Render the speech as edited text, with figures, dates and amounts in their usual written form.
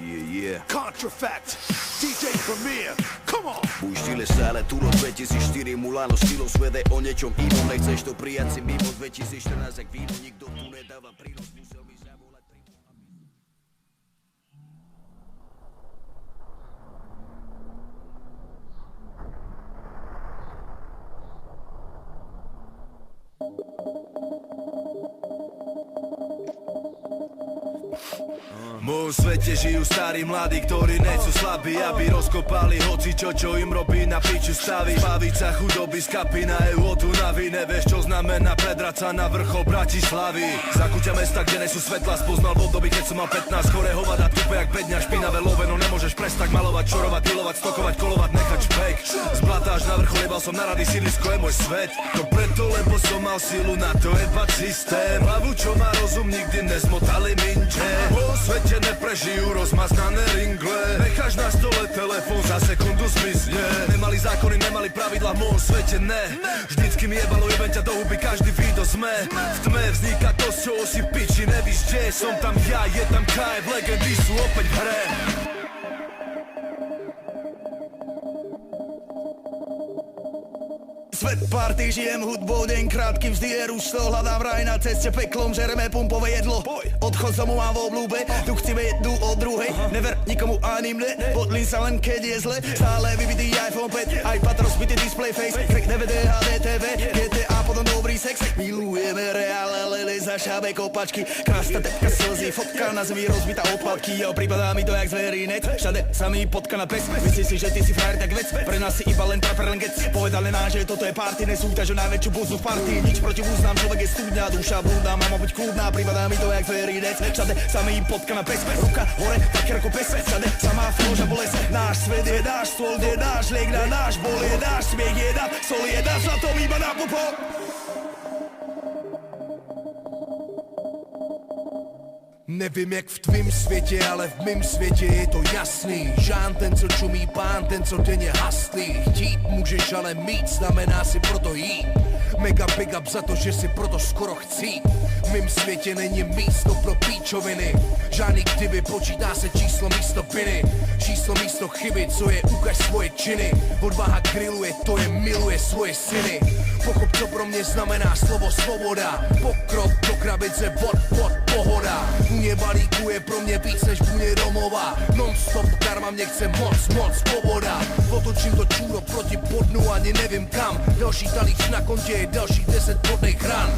Yeah. Contrafact, DJ Premier, come on! Púštile stále Turo 2004, Mulano štýlo svede o niečom inom. Nechceš to prijať si mimo 2014, ak víno nikto tu nedáva prínos, musel mi zavolať V mojom svete žijú starí mladí, ktorí nechcú slabí, aby rozkopali hocičo, čo im robí na piču stavy. Baviť sa chudoby z kapy na EU od Unavy. Nevieš, čo znamená predrať sa na vrchol Bratislavy. Zakúťa mesta, kde nesú svetla, spoznal v období, keď som mal 15. Chore hovada, tupe jak 5 dňa, špinavé loveno. Nemôžeš prestať malovať, čorovať, pilovať, stokovať, kolovať, nechať špek. Z blata až na vrchol jebal som na rady, sídlisko je môj svet. To preto, lebo som mal silu na to jebať systém. Hlavu, čo má rozum, nikdy nezmotali minče. Po svete neprežijú rozmaznané ringle. Necháš na stole telefón, za sekundu zmizne. Nemali zákony, nemali pravidla, v môjom svete ne. Vždycky mi jebalo, jebem ťa do huby, každý video sme. V tme vzniká to, z čoho si piči, nevíš kde. Som tam ja, je tam KF, legendy sú opäť v hre. Svet party, žijem hudbou, deň krátky, vždy je rušto. Hľadám raj na ceste peklom, žereme pumpové jedlo. Odchod som mu mám v oblúbe, tu chceme jednu od druhej. Never nikomu ani mne, podlím sa len keď je zle. Stále vybitý iPhone 5, iPad rozbitý display face. Crack DVD, HDTV, GTA, potom dobrý sex. Milujeme reále, lele za šábe kopačky. Krásna tepka slzy, fotka na zemi rozbitá odpadky. Jo, pripadá mi to jak zverinec, všade sa mi potka na pes. Myslíš si, že ty si frajer, tak vec, pre nás si iba len traper, len gec. Povedal len že toto je party, nesúťaž o najväčšiu búzu v partii. Nič proti úznam, človek je studňa, duša blúda, mama buď kľudná, pripadá mi to jak zverinec. Všade sa mi potka na pes, ruka hore, tak ako pes. Všade samá fôža bolesť, náš svet je náš, stôl je náš, liek na náš, bol je náš, smiech je náš, sol je náš, zlatom iba na popo. Nevím jak v tvým světě, ale v mým světě je to jasný. Žán ten, co čumí, pán ten, co denně haslí. Chtít můžeš, ale mít znamená si proto jít. Mega big up za to, že si proto skoro chci. V mým světě není místo pro píčoviny. Žádný kdyby, počítá se číslo místo piny. Číslo místo chyby, co je ukaž svoje činy. Odvaha grilluje, to je miluje svoje syny. Pochop, co pro mě znamená slovo svoboda. Pokrok do krabice, pod, pohoda. Vůně balíku je pro mě víc než vůně domova. Non-stop karma mě chce moc, svoboda. Otočím to čůro proti podnu, ani nevím kam. Další talíř na kontě je dalších 10 podných ran.